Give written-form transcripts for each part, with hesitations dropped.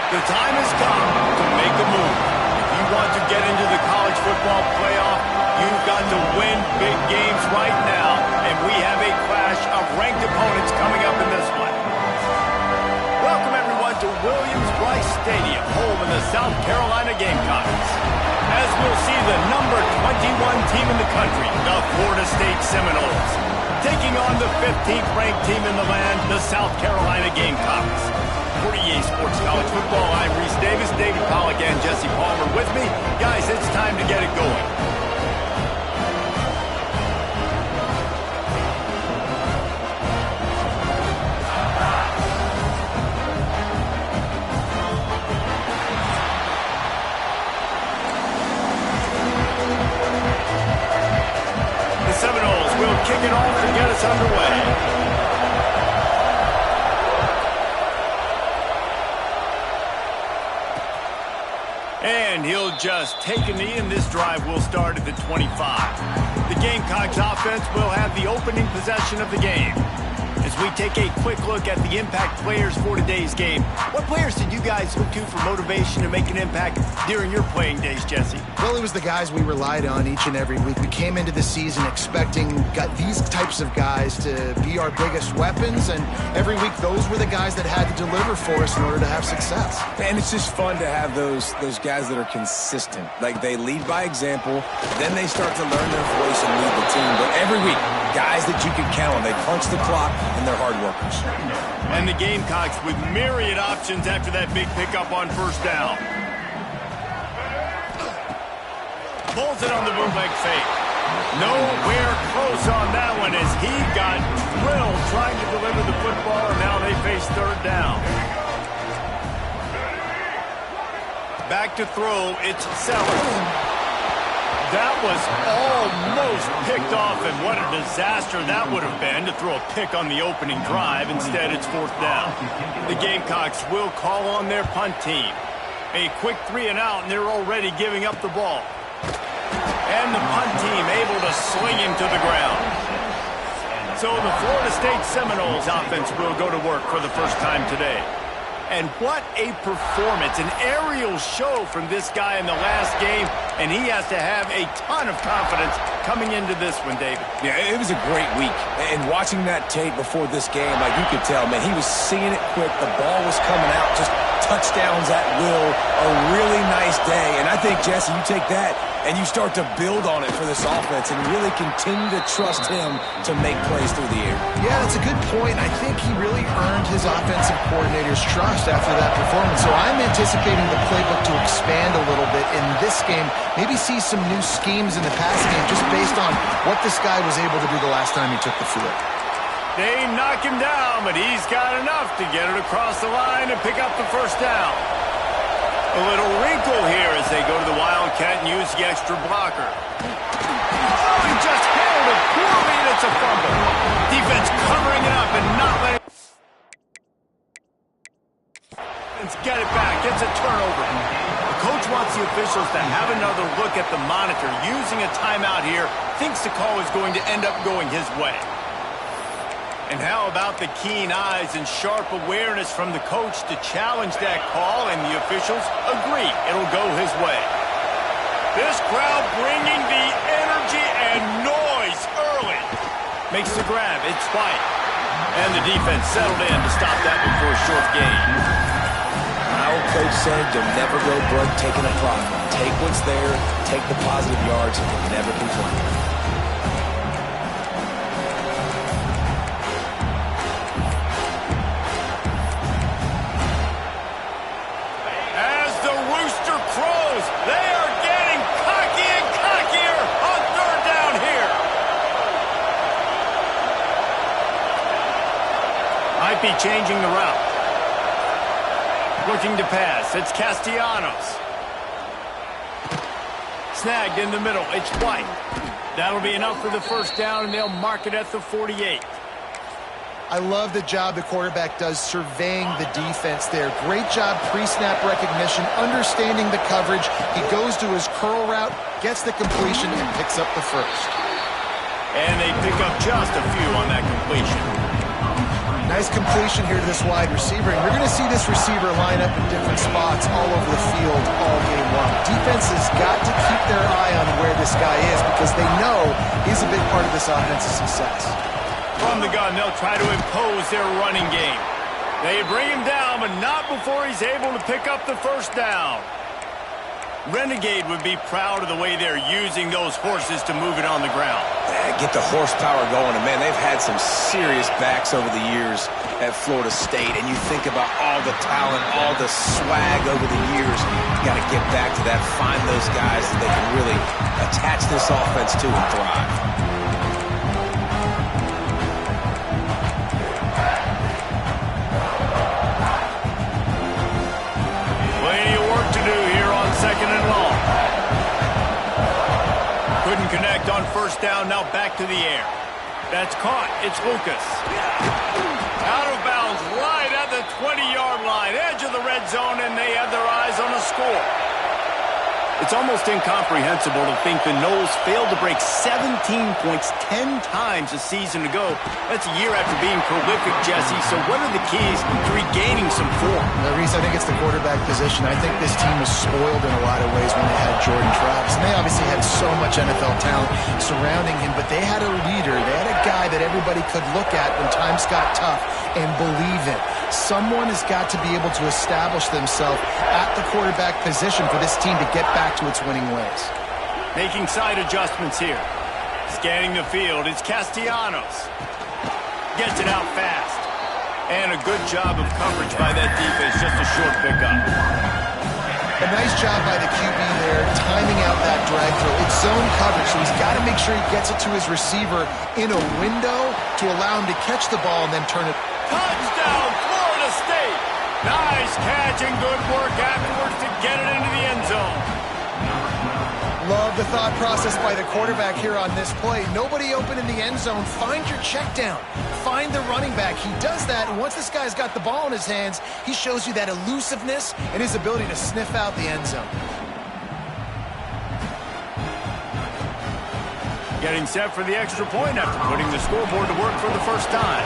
The time has come to make a move. If you want to get into the college football playoff, you've got to win big games right now, and we have a clash of ranked opponents coming up in this one. Welcome, everyone, to Williams-Brice Stadium, home of the South Carolina Gamecocks. As we'll see the number 21 team in the country, the Florida State Seminoles, taking on the 15th ranked team in the land, the South Carolina Gamecocks. For EA Sports College Football, I'm Reese Davis, David Pollack, and Jesse Palmer with me. Guys, it's time to get it going. The Seminoles will kick it off to get us underway. And he'll just take a knee, and this drive will start at the 25. The Gamecocks offense will have the opening possession of the game. As we take a quick look at the impact players for today's game, what players did you guys look to for motivation to make an impact during your playing days, Jesse? Well, it was the guys we relied on each and every week. We came into the season expecting these types of guys to be our biggest weapons, and every week those were the guys that had to deliver for us in order to have success. And it's just fun to have those guys that are consistent. Like, they lead by example, then they start to learn their voice and lead the team. But every week, guys that you can count on. They punch the clock, and they're hard workers. And the Gamecocks with myriad options after that big pickup on first down. Pulls it on the bootleg fake. Nowhere close on that one as he got drilled trying to deliver the football, and now they face third down. Back to throw, it's Sellers. That was almost picked off, and what a disaster that would have been to throw a pick on the opening drive. Instead, it's fourth down. The Gamecocks will call on their punt team. A quick 3 and out, and they're already giving up the ball. And the punt team able to sling him to the ground. So the Florida State Seminoles offense will go to work for the first time today. And what a performance, an aerial show from this guy in the last game, and he has to have a ton of confidence coming into this one, David. Yeah, it was a great week. And watching that tape before this game, like, you could tell, man, he was seeing it quick. The ball was coming out, just touchdowns at will. A really nice day. And I think, Jesse, you take that and you start to build on it for this offense and really continue to trust him to make plays through the air. Yeah, that's a good point. I think he really earned his offensive coordinator's trust after that performance. So I'm anticipating the playbook to expand a little bit in this game. Maybe see some new schemes in the passing game just based on what this guy was able to do the last time he took the field. They knock him down, but he's got enough to get it across the line and pick up the first down. A little wrinkle here as they go to the Wildcat and use the extra blocker. Oh, he just handled it poorly, and it's a fumble. Defense covering it up and not letting get it back. Gets a turnover. The coach wants the officials to have another look at the monitor. Using a timeout here, thinks the call is going to end up going his way. And how about the keen eyes and sharp awareness from the coach to challenge that call, and the officials agree it'll go his way. This crowd bringing the energy and noise early. Makes the grab, it's Spike. And the defense settled in to stop that one for a short gain. My old coach said you'll never go broke taking a profit. Take what's there, take the positive yards, and never complain. Might be changing the route. Looking to pass. It's Castellanos. Snagged in the middle. It's White. That'll be enough for the first down, and they'll mark it at the 48. I love the job the quarterback does surveying the defense there. Great job pre-snap recognition, understanding the coverage. He goes to his curl route, gets the completion, and picks up the first. And they pick up just a few on that completion. Nice completion here to this wide receiver. And we're going to see this receiver line up in different spots all over the field all game long. Defense has got to keep their eye on where this guy is because they know he's a big part of this offense's success. From the gun, they'll try to impose their running game. They bring him down, but not before he's able to pick up the first down. Renegade would be proud of the way they're using those horses to move it on the ground. Yeah, get the horsepower going. And, man, they've had some serious backs over the years at Florida State. And you think about all the talent, all the swag over the years. You got to get back to that, find those guys that they can really attach this offense to and thrive. Second and long. Couldn't connect on first down. Now back to the air. That's caught. It's Lucas. Out of bounds right at the 20-yard line. Edge of the red zone, and they have their eyes on a score. It's almost incomprehensible to think the Noles failed to break 17 points 10 times a season ago. That's a year after being prolific, Jesse. So what are the keys to regaining some form? Reese, I think it's the quarterback position. I think this team was spoiled in a lot of ways when they had Jordan Travis. And they obviously had so much NFL talent surrounding him, but they had a leader. They had a guy that everybody could look at when times got tough and believe in. Someone has got to be able to establish themselves at the quarterback position for this team to get back to its winning ways. Making side adjustments here. Scanning the field, it's Castellanos. Gets it out fast. And a good job of coverage by that defense, just a short pickup. A nice job by the QB there, timing out that drag throw. It's zone coverage, so he's got to make sure he gets it to his receiver in a window to allow him to catch the ball and then turn it. Touchdown, Florida State! Nice catch and good work afterwards to get it into the end zone. Love the thought process by the quarterback here on this play. Nobody open in the end zone. Find your check down. Find the running back. He does that, and once this guy's got the ball in his hands, he shows you that elusiveness and his ability to sniff out the end zone. Getting set for the extra point after putting the scoreboard to work for the first time.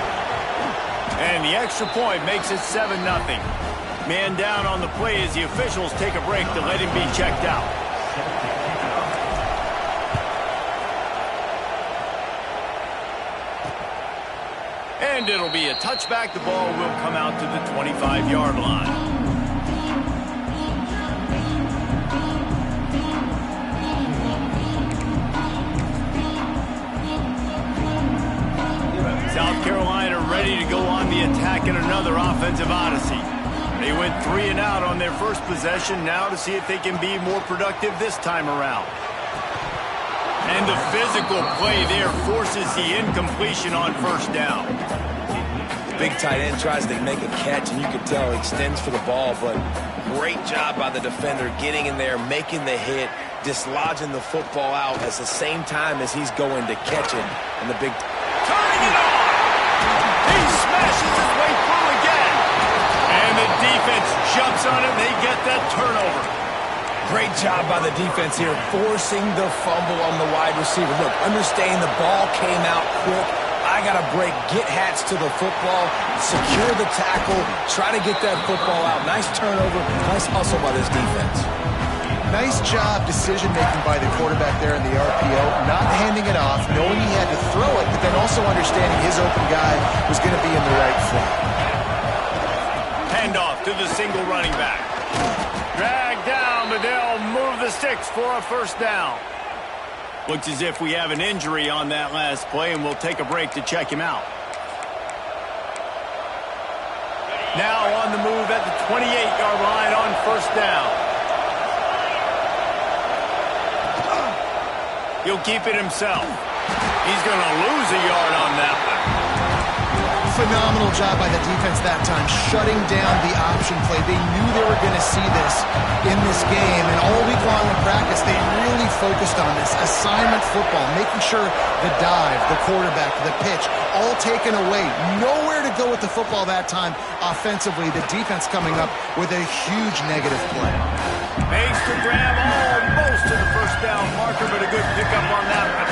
And the extra point makes it 7-0. Man down on the play as the officials take a break to let him be checked out. And it'll be a touchback. The ball will come out to the 25-yard line. South Carolina ready to go on the attack in another offensive odyssey. They went 3 and out on their first possession. Now to see if they can be more productive this time around. And the physical play there forces the incompletion on first down. Big tight end tries to make a catch, and you can tell he extends for the ball, but great job by the defender getting in there, making the hit, dislodging the football out at the same time as he's going to catch it. And the big... Turning it on! He smashes his way through again. And the defense jumps on it. They get that turnover. Great job by the defense here, forcing the fumble on the wide receiver. Look, understanding the ball came out quick. I got to break, get hats to the football, secure the tackle, try to get that football out. Nice turnover, nice hustle by this defense. Nice job decision-making by the quarterback there in the RPO, not handing it off, knowing he had to throw it, but then also understanding his open guy was going to be in the right flat. Handoff to the single running back. Drag down, but they'll move the sticks for a first down. Looks as if we have an injury on that last play, and we'll take a break to check him out. Now on the move at the 28-yard line on first down. He'll keep it himself. He's going to lose a yard on that one. Phenomenal job by the defense that time, shutting down the option play. They knew they were going to see this in this game, and all week long in practice, they really focused on this. Assignment football, making sure the dive, the quarterback, the pitch, all taken away. Nowhere to go with the football that time offensively. The defense coming up with a huge negative play. Makes the grab almost to the first down marker, but a good pickup on that one.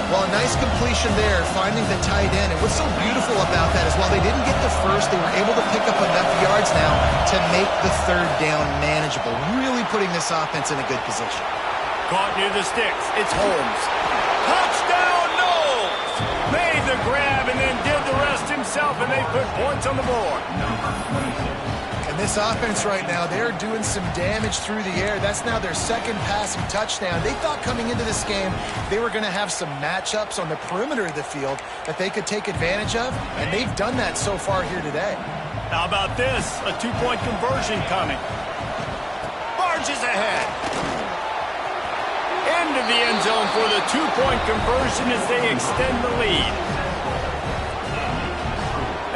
Well, a nice completion there, finding the tight end. And what's so beautiful about that is while they didn't get the first, they were able to pick up enough yards now to make the third down manageable, really putting this offense in a good position. Caught near the sticks. It's Holmes. Touchdown, Knowles! Made the grab and then did the rest himself, and they put points on the board. And this offense right now, they're doing some damage through the air. That's now their second passing touchdown. They thought coming into this game they were going to have some matchups on the perimeter of the field that they could take advantage of, and they've done that so far here today. How about this? A two-point conversion coming. Barges ahead. Into the end zone for the two-point conversion as they extend the lead.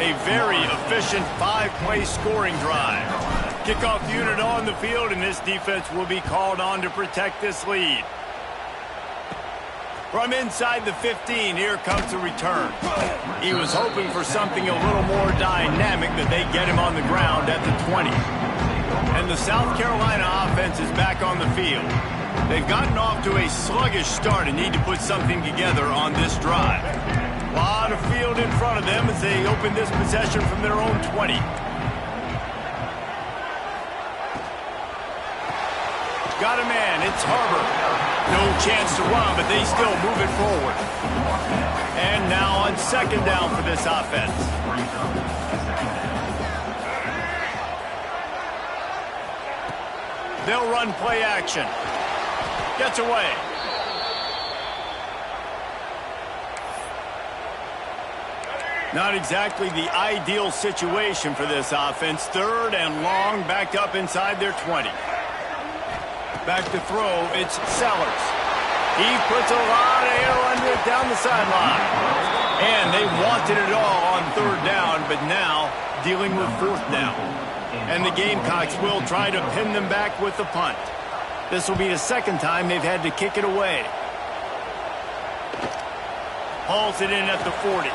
A very efficient five-play scoring drive. Kickoff unit on the field, and this defense will be called on to protect this lead. From inside the 15, here comes the return. He was hoping for something a little more dynamic, but they get him on the ground at the 20. And the South Carolina offense is back on the field. They've gotten off to a sluggish start and need to put something together on this drive. A lot of field in front of them as they open this possession from their own 20. Got a man, it's Harbor. No chance to run, but they still move it forward. And now on second down for this offense. They'll run play action. Gets away. Not exactly the ideal situation for this offense. Third and long, backed up inside their 20. Back to throw, it's Sellers. He puts a lot of air under it down the sideline. And they wanted it all on third down, but now dealing with fourth down. And the Gamecocks will try to pin them back with the punt. This will be the second time they've had to kick it away. Hauls it in at the 40.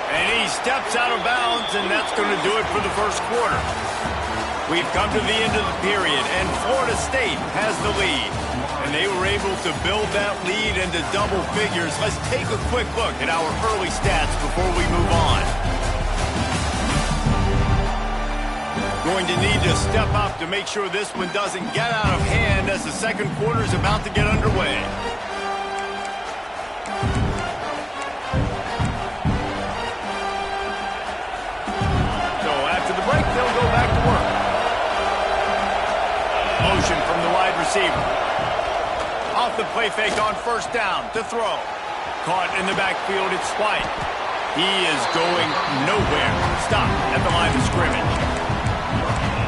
And he steps out of bounds, and that's going to do it for the first quarter. We've come to the end of the period, and Florida State has the lead. And they were able to build that lead into double figures. Let's take a quick look at our early stats before we move on. Going to need to step up to make sure this one doesn't get out of hand as the second quarter is about to get underway. They'll go back to work. Motion from the wide receiver. Off the play fake on first down to throw. Caught in the backfield, it's White. He is going nowhere. Stop at the line of scrimmage.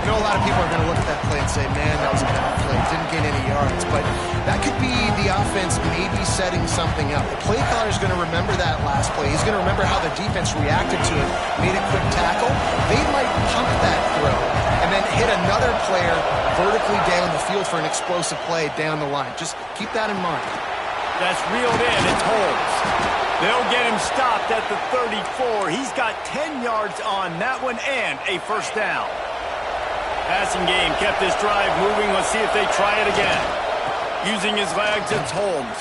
You know, a lot of people are going to look at that play and say, man, that was a bad play. Didn't gain any yards. But that could be the offense maybe setting something up. The play caller is going to remember that last play. He's going to remember how the defense reacted to it, made a quick tackle. They might pump that throw and then hit another player vertically down the field for an explosive play down the line. Just keep that in mind. That's reeled in. It's Holmes. They'll get him stopped at the 34. He's got 10 yards on that one and a first down. Passing game kept this drive moving. Let's see if they try it again. Using his legs, it's Holmes.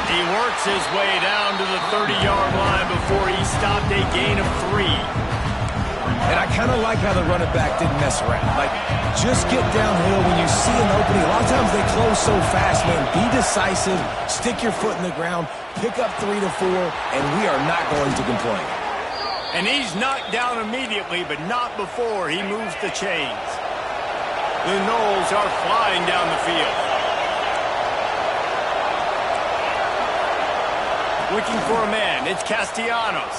He works his way down to the 30-yard line before he stopped a gain of 3. And I kind of like how the running back didn't mess around. Like, just get downhill when you see an opening. A lot of times they close so fast, man. Be decisive, stick your foot in the ground, pick up 3 to 4, and we are not going to complain. And he's knocked down immediately, but not before he moves the chains. The Knowles are flying down the field. Looking for a man. It's Castellanos.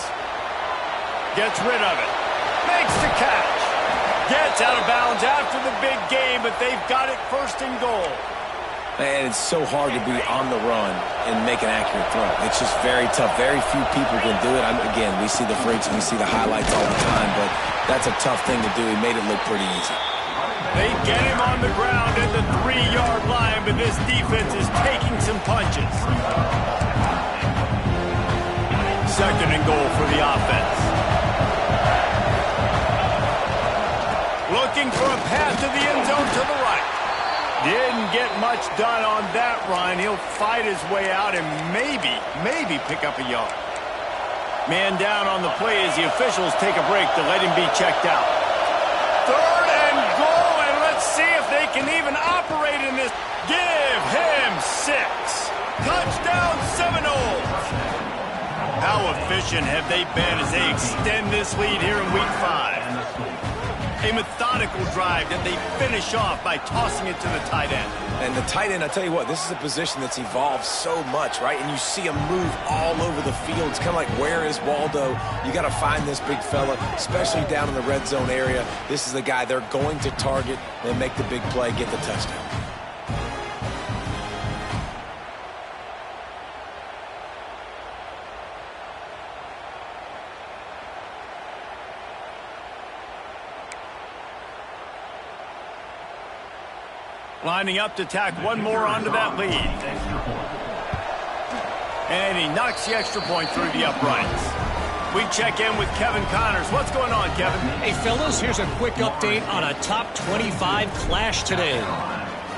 Gets rid of it. Makes the catch. Gets out of bounds after the big game, but they've got it first and goal. Man, it's so hard to be on the run and make an accurate throw. It's just very tough. Very few people can do it. Again, we see the freaks, we see the highlights all the time, but that's a tough thing to do. He made it look pretty easy. They get him on the ground at the 3-yard line, but this defense is taking some punches. Second and goal for the offense. Looking for a pass to the end zone to the right. Didn't get much done on that run. He'll fight his way out and maybe pick up a yard. Man down on the play as the officials take a break to let him be checked out. 3rd and goal, and let's see if they can even operate in this. Give him 6. Touchdown Seminoles. How efficient have they been as they extend this lead here in Week 5? A methodical drive that they finish off by tossing it to the tight end. And the tight end, I tell you what, this is a position that's evolved so much, right? And you see him move all over the field. It's kind of like, where is Waldo? You got to find this big fella, especially down in the red zone area. This is the guy they're going to target and make the big play, get the touchdown. Lining up to tack one more onto that lead. And he knocks the extra point through the uprights. We check in with Kevin Connors. What's going on, Kevin? Hey, fellas, here's a quick update on a top 25 clash today.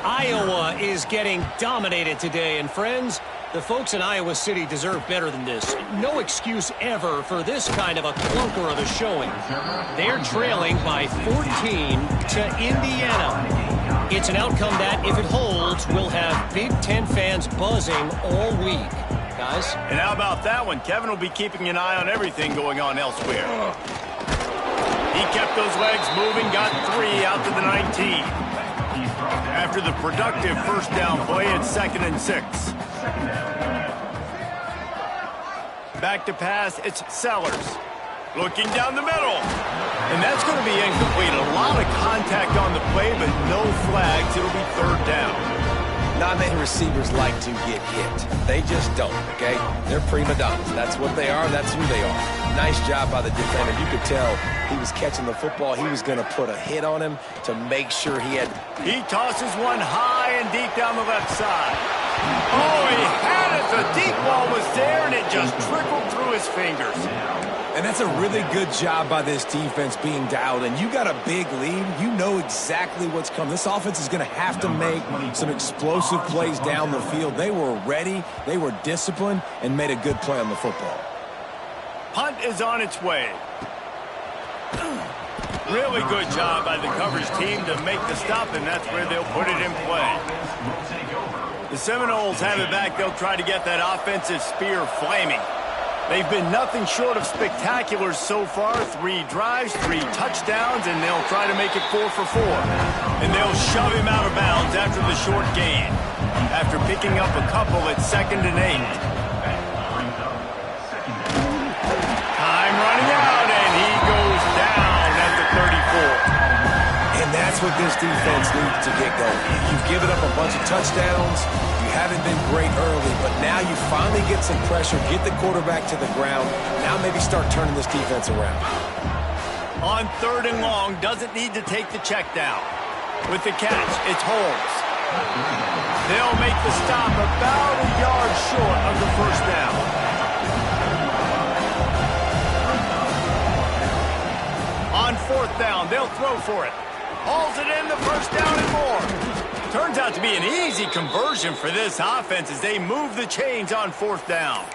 Iowa is getting dominated today, and friends, the folks in Iowa City deserve better than this. No excuse ever for this kind of a clunker of a showing. They're trailing by 14 to Indiana. It's an outcome that, if it holds, will have Big Ten fans buzzing all week. Guys? And how about that one? Kevin will be keeping an eye on everything going on elsewhere. He kept those legs moving, got 3 out to the 19. After the productive first down play, it's 2nd and 6. Back to pass, it's Sellers. Looking down the middle. And that's going to be incomplete. A lot of contact on the play, but no flags. It'll be 3rd down. Not many receivers like to get hit. They just don't, okay? They're prima donnas. That's what they are. That's who they are. Nice job by the defender. You could tell he was catching the football. He was going to put a hit on him to make sure he had. He tosses one high and deep down the left side. Oh, he had it. The deep ball was there, and it just trickled through his fingers. And that's a really good job by this defense being dialed in. You got a big lead. You know exactly what's coming. This offense is going to have to make some explosive plays down the field. They were ready, they were disciplined, and made a good play on the football. Punt is on its way. Really good job by the coverage team to make the stop, and that's where they'll put it in play. The Seminoles have it back. They'll try to get that offensive spear flaming. They've been nothing short of spectacular so far. 3 drives, 3 touchdowns, and they'll try to make it 4 for 4. And they'll shove him out of bounds after the short gain. After picking up a couple, it's 2nd and 8. Time running out, and he goes down at the 34. And that's what this defense needs to get going. You've given up a bunch of touchdowns. Haven't been great early, but now you finally get some pressure, get the quarterback to the ground. Now maybe start turning this defense around. On 3rd and long, doesn't need to take the check down. With the catch, it's Holmes. They'll make the stop about a yard short of the first down. On 4th down, they'll throw for it. Hauls it in, the first down and more. Turns out to be an easy conversion for this offense as they move the chains on 4th down.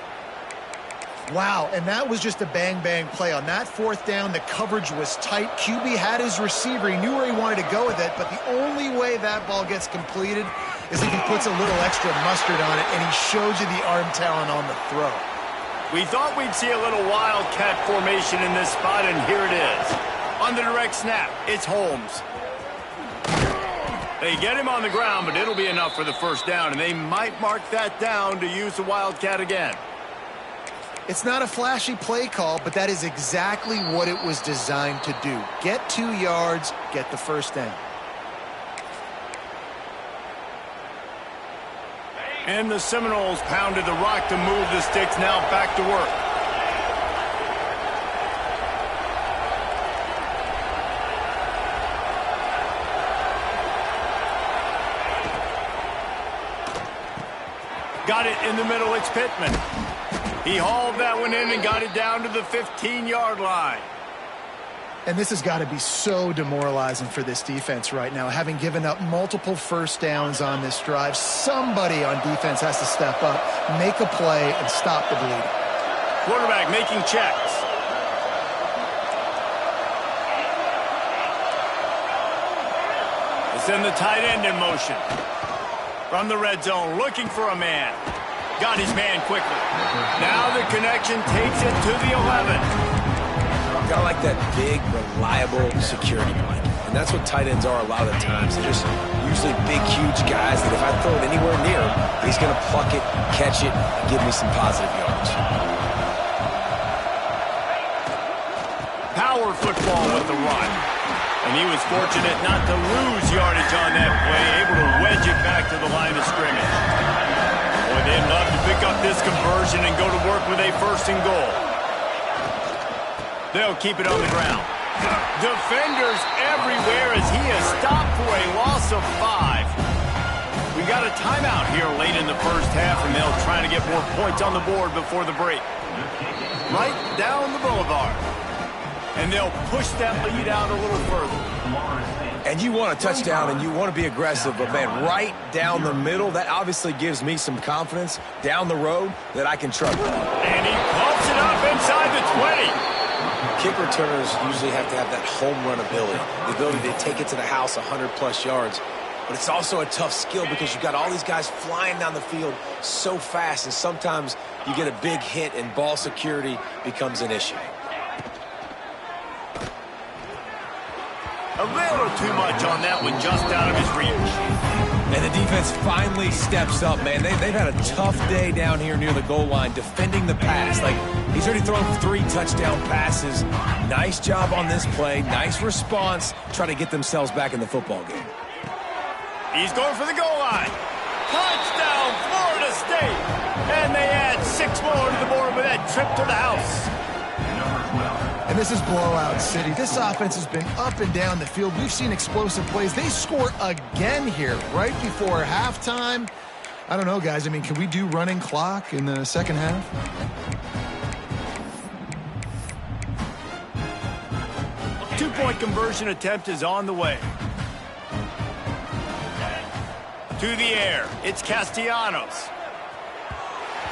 Wow, and that was just a bang-bang play. On that 4th down, the coverage was tight. QB had his receiver. He knew where he wanted to go with it, but the only way that ball gets completed is if he puts a little extra mustard on it, and he shows you the arm talent on the throw. We thought we'd see a little wildcat formation in this spot, and here it is. On the direct snap, it's Holmes. They get him on the ground, but it'll be enough for the first down, and they might mark that down to use the wildcat again. It's not a flashy play call, but that is exactly what it was designed to do. Get 2 yards, get the first down. And the Seminoles pounded the rock to move the sticks, now back to work. Got it in the middle, it's Pittman. He hauled that one in and got it down to the 15-yard line. And this has got to be so demoralizing for this defense right now, having given up multiple first downs on this drive. Somebody on defense has to step up, make a play, and stop the bleeding. Quarterback making checks. They send the tight end in motion. From the red zone, looking for a man. Got his man quickly. Now the connection takes it to the 11. Kind of like that big, reliable security blanket. And that's what tight ends are a lot of the times. They're just usually big, huge guys that if I throw it anywhere near him, he's going to pluck it, catch it, and give me some positive yards. Power football with the run. And he was fortunate not to lose yardage on that play, able to wedge it back to the line of scrimmage. Boy, they'd love to pick up this conversion and go to work with a 1st and goal. They'll keep it on the ground. Defenders everywhere as he is stopped for a loss of 5. We got a timeout here late in the first half, and they'll try to get more points on the board before the break. Right down the boulevard. And they'll push that lead out a little further. And you want a touchdown and you want to be aggressive, but man, right down the middle, that obviously gives me some confidence down the road that I can trust. And he pumps it up inside the 20. Kick returners usually have to have that home run ability, the ability to take it to the house 100-plus yards. But it's also a tough skill because you've got all these guys flying down the field so fast, and sometimes you get a big hit and ball security becomes an issue. A little too much on that one, just out of his reach. And the defense finally steps up, man. They've had a tough day down here near the goal line defending the pass. Like, he's already thrown 3 touchdown passes. Nice job on this play. Nice response. Try to get themselves back in the football game. He's going for the goal line. Touchdown, Florida State. And they add 6 more to the board with that trip to the house. And this is blowout city. This offense has been up and down the field. We've seen explosive plays. They score again here right before halftime. I don't know, guys. I mean, can we do running clock in the second half? Two-point conversion attempt is on the way. To the air. It's Castellanos.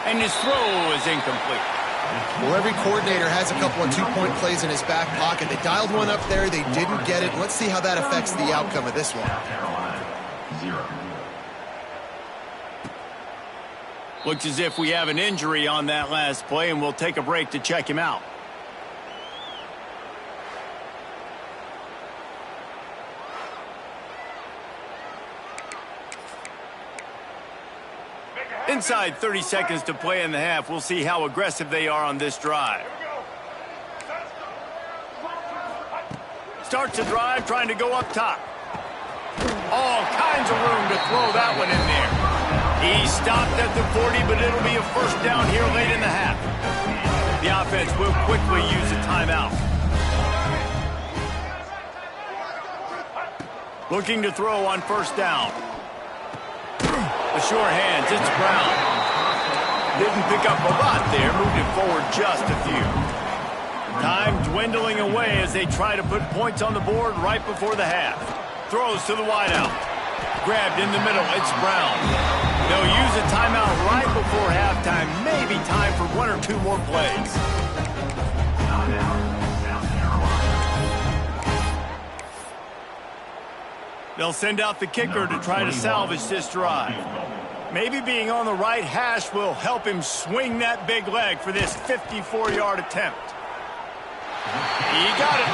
And his throw is incomplete. Well, every coordinator has a couple of two-point plays in his back pocket. They dialed one up there. They didn't get it. Let's see how that affects the outcome of this one. Looks as if we have an injury on that last play, and we'll take a break to check him out. Inside 30 seconds to play in the half. We'll see how aggressive they are on this drive. Starts the drive, trying to go up top. All kinds of room to throw that one in there. He stopped at the 40, but it'll be a 1st down here late in the half. The offense will quickly use a timeout. Looking to throw on 1st down. The sure hands, it's Brown. Didn't pick up a lot there, moved it forward just a few. Time dwindling away as they try to put points on the board right before the half. Throws to the wideout. Grabbed in the middle, it's Brown. They'll use a timeout right before halftime. Maybe time for 1 or 2 more plays. They'll send out the kicker to try to salvage this drive. Maybe being on the right hash will help him swing that big leg for this 54-yard attempt. He got it.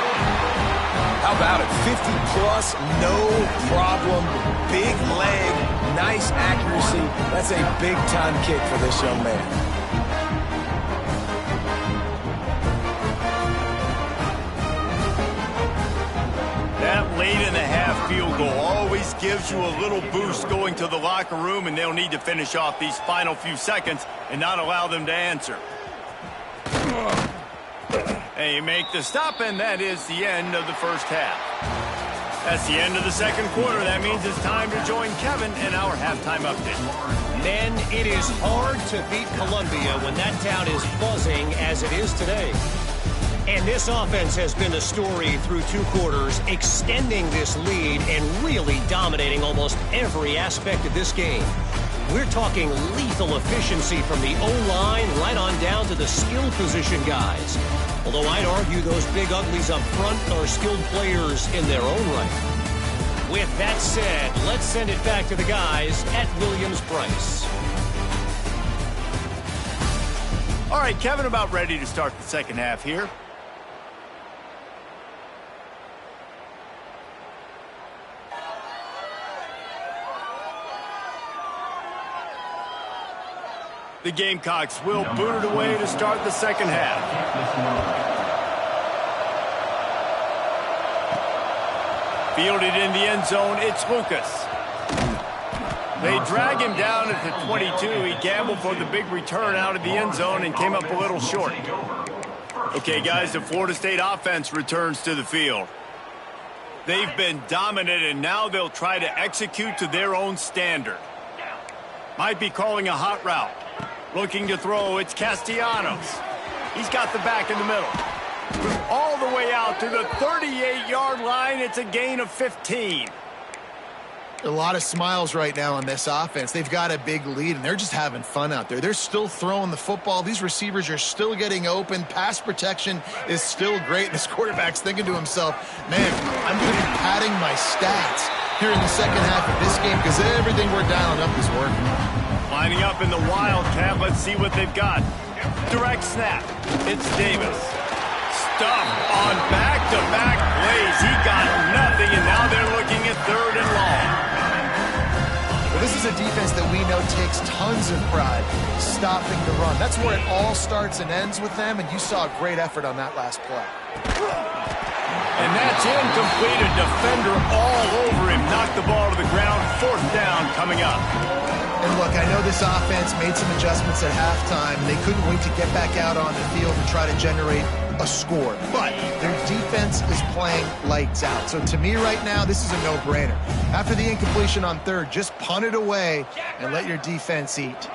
How about it? 50-plus, no problem. Big leg, nice accuracy. That's a big-time kick for this young man. That late-in-the-half field goal always gives you a little boost going to the locker room, and they'll need to finish off these final few seconds and not allow them to answer. They make the stop, and that is the end of the first half. That's the end of the second quarter. That means it's time to join Kevin in our halftime update. Men, it is hard to beat Columbia when that town is buzzing as it is today. And this offense has been the story through 2 quarters, extending this lead and really dominating almost every aspect of this game. We're talking lethal efficiency from the O-line right on down to the skill position guys. Although I'd argue those big uglies up front are skilled players in their own right. With that said, let's send it back to the guys at Williams-Brice. All right, Kevin, about ready to start the second half here. The Gamecocks will boot it away to start the second half. Fielded in the end zone, it's Lucas. They drag him down at the 22. He gambled for the big return out of the end zone and came up a little short. Okay, guys, the Florida State offense returns to the field. They've been dominant, and now they'll try to execute to their own standard. Might be calling a hot route. Looking to throw, it's Castellanos. He's got the back in the middle. All the way out to the 38-yard line. It's a gain of 15. A lot of smiles right now on this offense. They've got a big lead, and they're just having fun out there. They're still throwing the football. These receivers are still getting open. Pass protection is still great. This quarterback's thinking to himself, man, I'm going to be padding my stats here in the second half of this game because everything we're dialing up is working. Lining up in the Wildcat. Let's see what they've got. Direct snap. It's Davis. Stuffed on back-to-back plays. He got nothing, and now they're looking at 3rd and long. Well, this is a defense that we know takes tons of pride stopping the run. That's where it all starts and ends with them, and you saw a great effort on that last play. And that's incomplete. A defender all over him. Knocked the ball to the ground. 4th down coming up. And look, I know this offense made some adjustments at halftime. They couldn't wait to get back out on the field and try to generate a score. But their defense is playing lights out. So to me right now, this is a no-brainer. After the incompletion on 3rd, just punt it away and let your defense eat.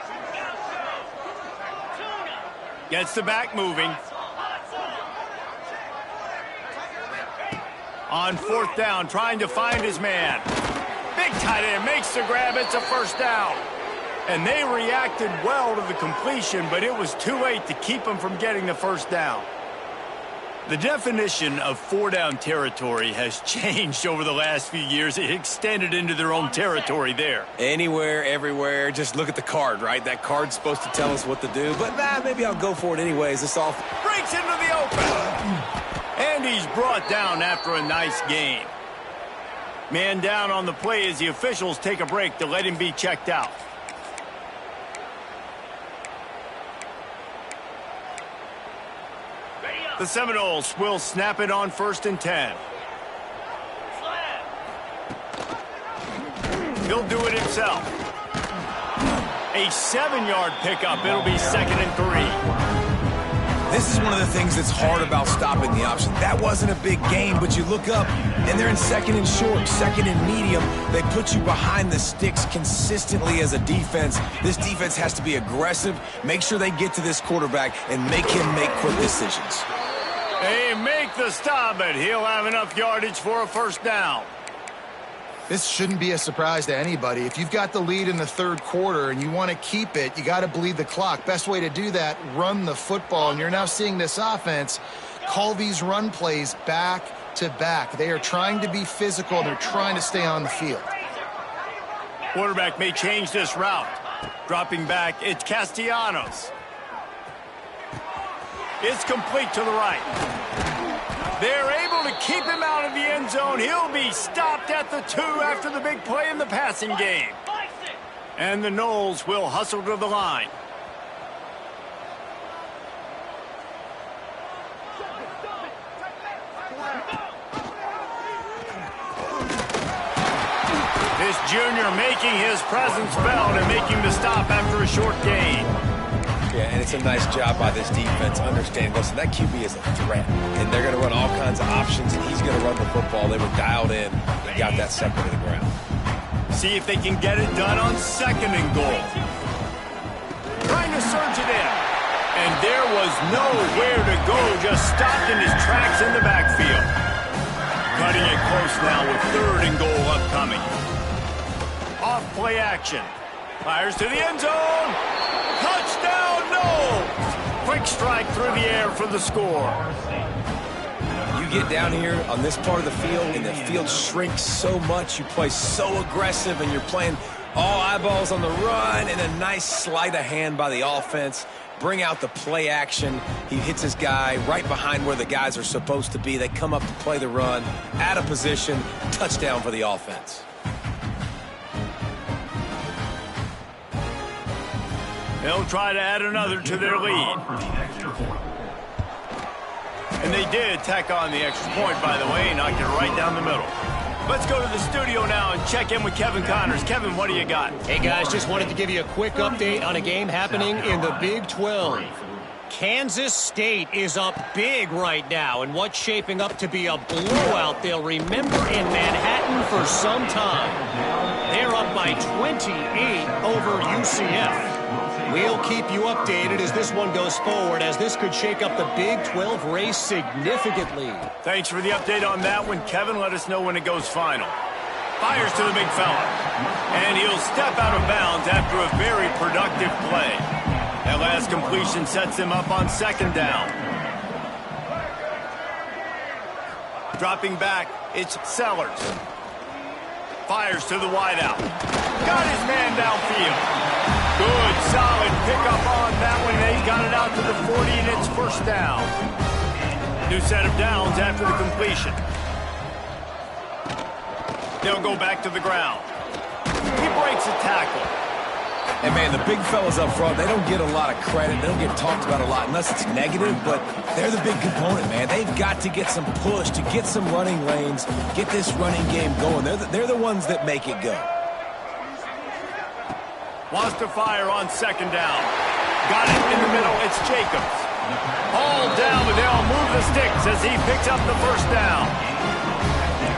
Gets the back moving. On 4th down, trying to find his man. Big tight end makes the grab. It's a 1st down. And they reacted well to the completion, but it was too late to keep them from getting the 1st down. The definition of 4-down territory has changed over the last few years. It extended into their own territory there. Anywhere, everywhere. Just look at the card, right? That card's supposed to tell us what to do. But maybe I'll go for it anyways. This all breaks into the open. And he's brought down after a nice gain. Man down on the play as the officials take a break to let him be checked out. The Seminoles will snap it on 1st and 10. He'll do it himself. A 7-yard pickup. It'll be 2nd and 3. This is one of the things that's hard about stopping the option. That wasn't a big gain, but you look up, and they're in 2nd and short, 2nd and medium. They put you behind the sticks consistently as a defense. This defense has to be aggressive, make sure they get to this quarterback, and make him make quick decisions. They make the stop, but he'll have enough yardage for a 1st down. This shouldn't be a surprise to anybody. If you've got the lead in the 3rd quarter and you want to keep it, you got to bleed the clock. Best way to do that, run the football. And you're now seeing this offense call these run plays back to back. They are trying to be physical. They're trying to stay on the field. Quarterback may change this route. Dropping back, it's Castellanos. It's complete to the right. They're able to keep him out of the end zone. He'll be stopped at the 2 after the big play in the passing game. And the Noles will hustle to the line. This junior making his presence felt and making the stop after a short gain. Yeah, and it's a nice job by this defense understanding, listen, that QB is a threat, and they're going to run all kinds of options, and he's going to run the football. They were dialed in and got that sucker to the ground. See if they can get it done on 2nd and goal. Trying to surge it in. And there was nowhere to go, just stopped in his tracks in the backfield. Cutting it close now with 3rd and goal upcoming. Off play action. Fires to the end zone. Touchdown, no! Quick strike through the air for the score. You get down here on this part of the field, and the field shrinks so much. You play so aggressive, and you're playing all eyeballs on the run, and a nice sleight of hand by the offense. Bring out the play action. He hits his guy right behind where the guys are supposed to be. They come up to play the run, out of position, touchdown for the offense. They'll try to add another to their lead. And they did tack on the extra point, by the way, knocked it right down the middle. Let's go to the studio now and check in with Kevin Connors. Kevin, what do you got? Hey, guys, just wanted to give you a quick update on a game happening in the Big 12. Kansas State is up big right now in what's shaping up to be a blowout they'll remember in Manhattan for some time. They're up by 28 over UCF. We'll keep you updated as this one goes forward, as this could shake up the Big 12 race significantly. Thanks for the update on that one, Kevin. Let us know when it goes final. Fires to the big fella. And he'll step out of bounds after a very productive play. That last completion sets him up on 2nd down. Dropping back, it's Sellers. Fires to the wideout. Got his man downfield. Good, solid pickup on that one. They got it out to the 40, and it's 1st down. New set of downs after the completion. They'll go back to the ground. He breaks a tackle. And, man, the big fellas up front, they don't get a lot of credit. They don't get talked about a lot unless it's negative, but they're the big component, man. They've got to get some push, to get some running lanes, get this running game going. They're the ones that make it go. Wants to fire on 2nd down. Got it in the middle. It's Jacobs. All down, but they'll move the sticks as he picks up the 1st down.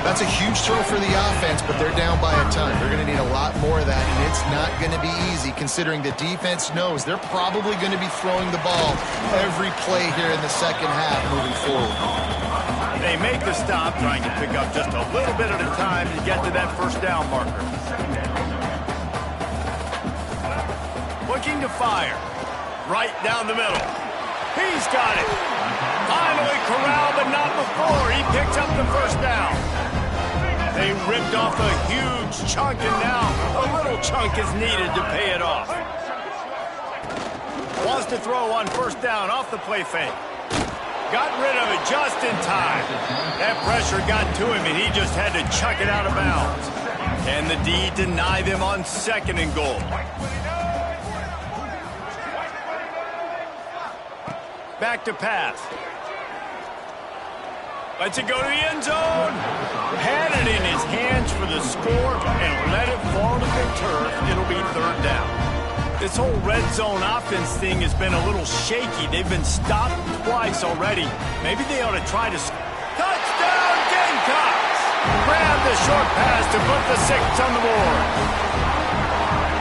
That's a huge throw for the offense, but they're down by a ton. They're going to need a lot more of that, and it's not going to be easy considering the defense knows they're probably going to be throwing the ball every play here in the 2nd half moving forward. They make the stop, trying to pick up just a little bit at a time to get to that 1st down marker. Looking to fire. Right down the middle. He's got it. Finally corralled, but not before. He picks up the 1st down. They ripped off a huge chunk, and now a little chunk is needed to pay it off. Wants to throw on 1st down off the play fake. Got rid of it just in time. That pressure got to him, and he just had to chuck it out of bounds. And the D deny them on 2nd and goal. Back to pass. Lets it go to the end zone. Had it in his hands for the score and let it fall to the turf. It'll be 3rd down. This whole red zone offense thing has been a little shaky. They've been stopped twice already. Maybe they ought to try to... Touchdown, Gamecocks! Grab the short pass to put the 6 on the board.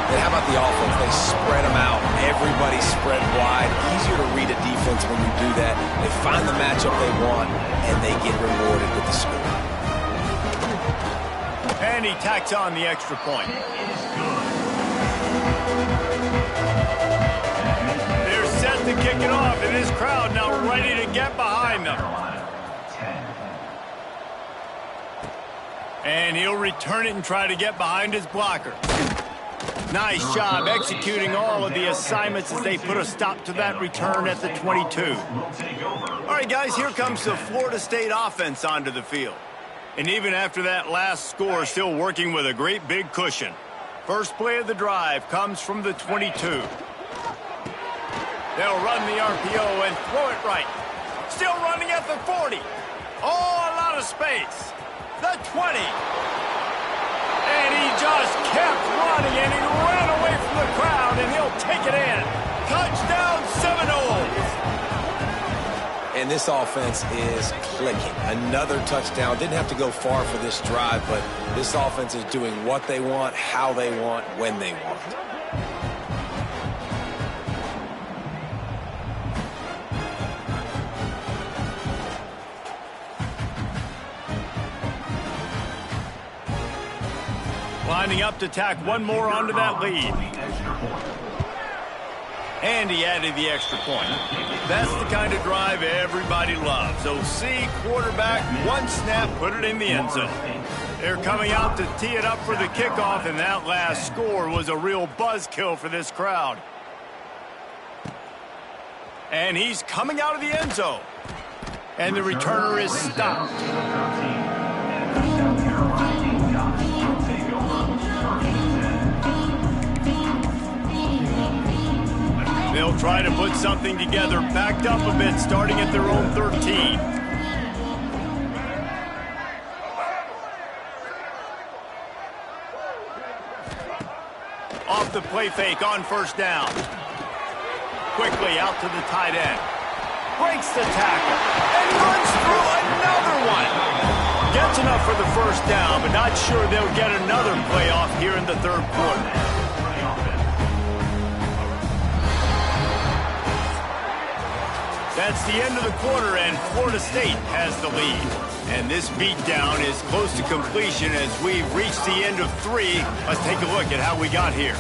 And how about the offense? They spread them out. Everybody spread wide. Easier to read a defense when you do that. They find the matchup they want, and they get rewarded with the score. And he tacks on the extra point. They're set to kick it off, and this crowd now ready to get behind them. And he'll return it and try to get behind his blocker. Nice job executing all of the assignments as they put a stop to that return at the 22. All right, guys, here comes the Florida State offense onto the field. And even after that last score, still working with a great big cushion. First play of the drive comes from the 22. They'll run the RPO and throw it right. Still running at the 40. Oh, a lot of space. The 20. And he just kept running, and he ran away from the crowd, and he'll take it in. Touchdown, Seminoles. And this offense is clicking. Another touchdown. Didn't have to go far for this drive, but this offense is doing what they want, how they want, when they want. Lining up to tack one more onto that lead. And he added the extra point. That's the kind of drive everybody loves. OC quarterback, one snap, put it in the end zone. They're coming out to tee it up for the kickoff, and that last score was a real buzzkill for this crowd. And he's coming out of the end zone. And the returner is stopped. They'll try to put something together, backed up a bit, starting at their own 13. Off the play fake on first down. Quickly out to the tight end. Breaks the tackle and runs through another one. Gets enough for the first down, but not sure they'll get another play off here in the third quarter. That's the end of the quarter, and Florida State has the lead. And this beatdown is close to completion as we've reached the end of 3. Let's take a look at how we got here.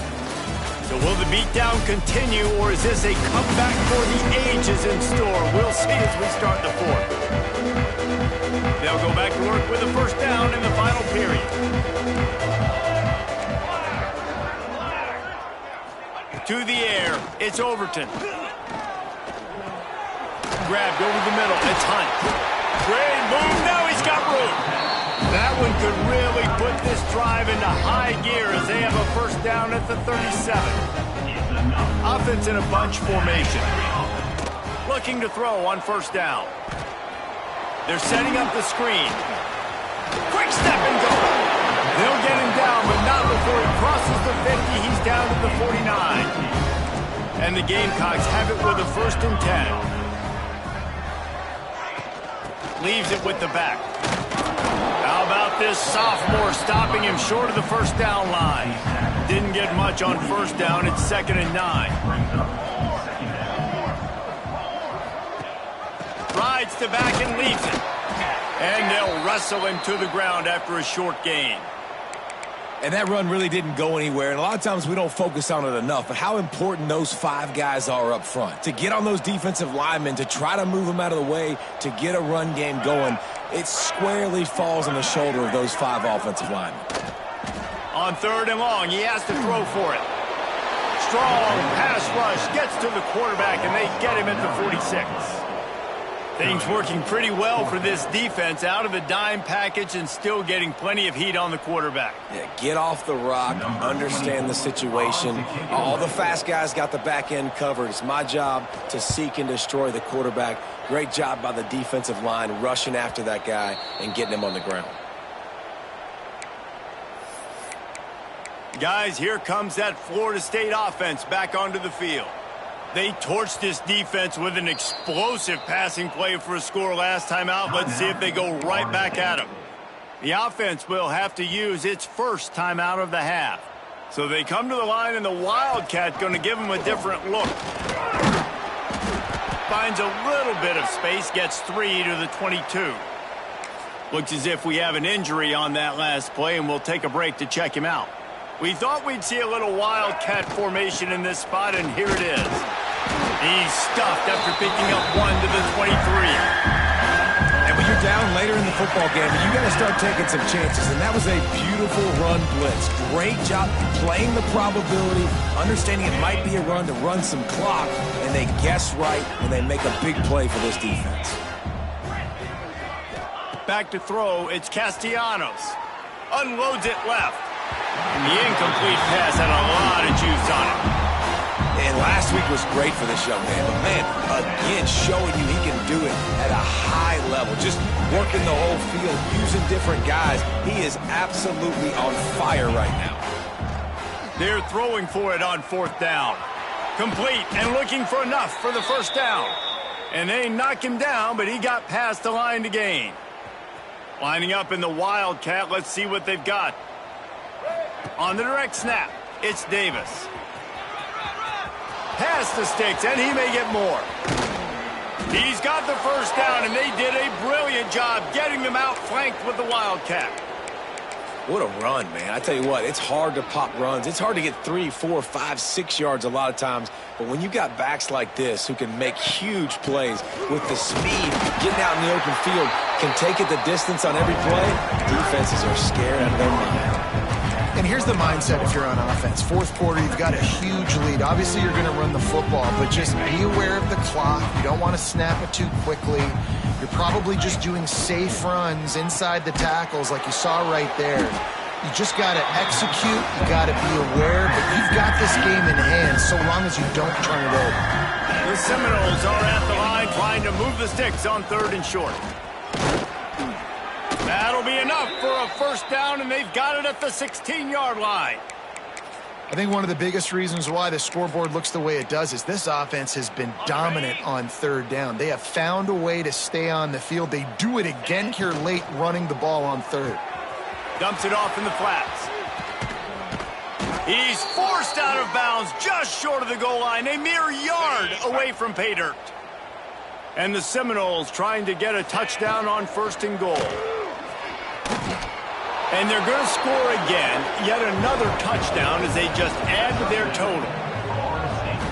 So will the beatdown continue, or is this a comeback for the ages in store? We'll see as we start the fourth. They'll go back to work with a first down in the final period. To the air, it's Overton. Grabbed over the middle, it's Hunt. Great move, now he's got room. That one could really put this drive into high gear as they have a first down at the 37. Offense in a bunch formation. Looking to throw on first down. They're setting up the screen. Quick step and go. They'll get him down, but not before he crosses the 50. He's down to the 49. And the Gamecocks have it with a 1st and 10. Leaves it with the back. How about this sophomore stopping him short of the first down line? Didn't get much on first down. It's 2nd and 9. Rides to back and leaves it. And they'll wrestle him to the ground after a short gain. And that run really didn't go anywhere, and a lot of times we don't focus on it enough, but how important those 5 guys are up front. To get on those defensive linemen, to try to move them out of the way, to get a run game going, it squarely falls on the shoulder of those 5 offensive linemen. On 3rd and long, he has to throw for it. Strong pass rush, gets to the quarterback, and they get him at the 46. Things working pretty well for this defense, out of the dime package and still getting plenty of heat on the quarterback. Yeah, get off the rock, understand the situation. All the fast guys got the back end covered. It's my job to seek and destroy the quarterback. Great job by the defensive line rushing after that guy and getting him on the ground. Guys, here comes that Florida State offense back onto the field. They torched this defense with an explosive passing play for a score last time out. Let's see if they go right back at him. The offense will have to use its first time out of the half. So they come to the line, and the Wildcat going to give them a different look. Finds a little bit of space, gets 3 to the 22. Looks as if we have an injury on that last play, and we'll take a break to check him out. We thought we'd see a little Wildcat formation in this spot, and here it is. He's stuffed after picking up 1 to the 23. And when you're down later in the football game, you got to start taking some chances, and that was a beautiful run blitz. Great job playing the probability, understanding it might be a run to run some clock, and they guess right, and they make a big play for this defense. Back to throw, it's Castellanos. Unloads it left. And the incomplete pass had a lot of juice on it. And last week was great for this young man. But, man, again, showing you he can do it at a high level. Just working the whole field, using different guys. He is absolutely on fire right now. They're throwing for it on 4th down. Complete and looking for enough for the first down. And they knock him down, but he got past the line to gain. Lining up in the Wildcat, let's see what they've got. On the direct snap, it's Davis. Pass the sticks, and he may get more. He's got the first down, and they did a brilliant job getting them out flanked with the Wildcat. What a run, man. I tell you what, it's hard to pop runs. It's hard to get 3, 4, 5, 6 yards a lot of times. But when you got backs like this who can make huge plays with the speed, getting out in the open field, can take it the distance on every play, defenses are scared out of their mind. And here's the mindset if you're on offense. Fourth quarter, you've got a huge lead. Obviously, you're going to run the football, but just be aware of the clock. You don't want to snap it too quickly. You're probably just doing safe runs inside the tackles like you saw right there. You just got to execute. You got to be aware, but you've got this game in hand so long as you don't turn it over. The Seminoles are at the line trying to move the sticks on 3rd and short. That'll be enough for a first down, and they've got it at the 16-yard line. I think one of the biggest reasons why the scoreboard looks the way it does is this offense has been dominant on 3rd down. They have found a way to stay on the field. They do it again here late, running the ball on 3rd. Dumps it off in the flats. He's forced out of bounds just short of the goal line, a mere yard away from pay dirt. And the Seminoles trying to get a touchdown on 1st and goal. And they're going to score again, yet another touchdown as they just add to their total.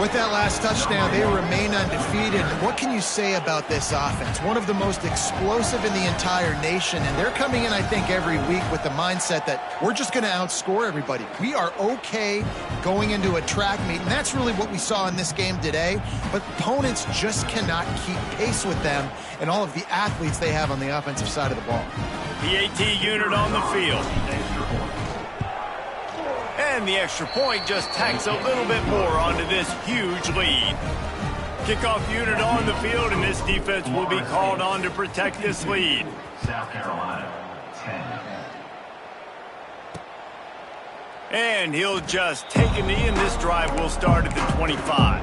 With that last touchdown, they remain undefeated. What can you say about this offense? One of the most explosive in the entire nation, and they're coming in, I think, every week with the mindset that we're just going to outscore everybody. We are okay going into a track meet, and that's really what we saw in this game today. But opponents just cannot keep pace with them and all of the athletes they have on the offensive side of the ball. PAT unit on the field. And the extra point just tacks a little bit more onto this huge lead. Kickoff unit on the field, and this defense will be called on to protect this lead. South Carolina, 10. And he'll just take a knee, and this drive will start at the 25.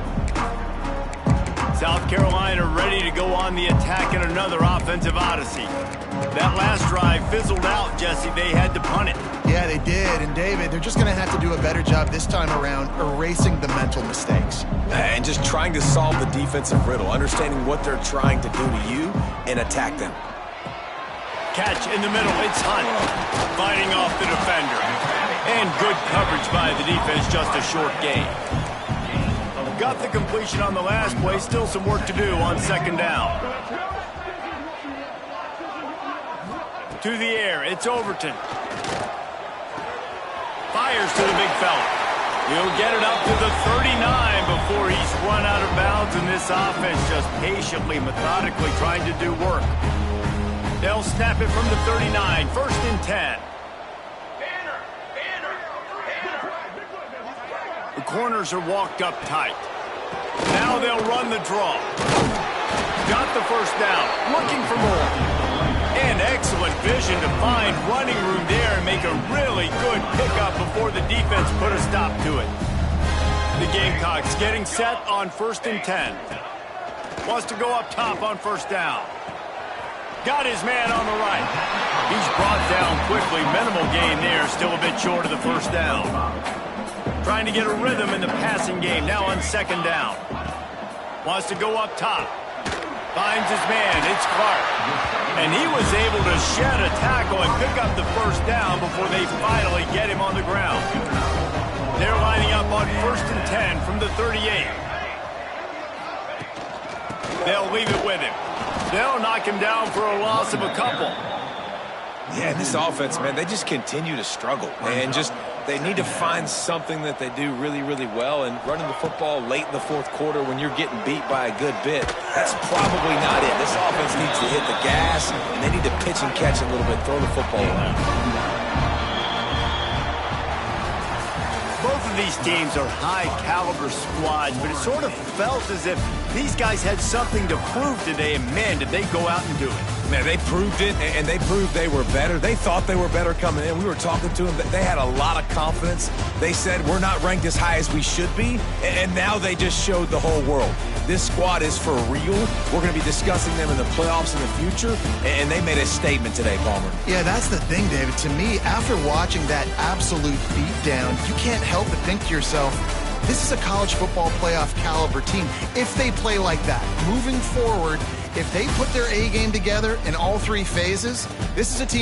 South Carolina ready to go on the attack in another offensive odyssey. That last drive fizzled out, Jesse. They had to punt it. Yeah, they did. And, David, they're just going to have to do a better job this time around erasing the mental mistakes. And just trying to solve the defensive riddle, understanding what they're trying to do to you and attack them. Catch in the middle. It's Hunt fighting off the defender. And good coverage by the defense, just a short gain. Got the completion on the last play. Still some work to do on 2nd down. To the air, it's Overton. Fires to the big fella. He'll get it up to the 39 before he's run out of bounds, and this offense just patiently, methodically trying to do work. They'll snap it from the 39, 1st and 10. The corners are walked up tight. Now they'll run the draw. Got the first down, looking for more. And excellent vision to find running room there and make a really good pickup before the defense put a stop to it. The Gamecocks getting set on 1st and 10. Wants to go up top on 1st down. Got his man on the right. He's brought down quickly. Minimal gain there, still a bit short of the 1st down. Trying to get a rhythm in the passing game now on 2nd down. Wants to go up top. Finds his man. It's Clark. And he was able to shed a tackle and pick up the 1st down before they finally get him on the ground. They're lining up on 1st and 10 from the 38. They'll leave it with him. They'll knock him down for a loss of a couple. Yeah, this offense, man, they just continue to struggle. And just, they need to find something that they do really, really well. And running the football late in the 4th quarter when you're getting beat by a good bit, that's probably not it. This offense needs to hit the gas, and they need to pitch and catch a little bit, throw the football around. Both of these teams are high-caliber squads, but it sort of felt as if these guys had something to prove today, and man, did they go out and do it. Man, they proved it, and they proved they were better. They thought they were better coming in. We were talking to them. They had a lot of confidence. They said, we're not ranked as high as we should be, and now they just showed the whole world. This squad is for real. We're going to be discussing them in the playoffs in the future, and they made a statement today, Palmer. Yeah, that's the thing, David. To me, after watching that absolute beatdown, you can't help but think to yourself, this is a college football playoff caliber team. If they play like that, moving forward, if they put their A game together in all 3 phases, this is a team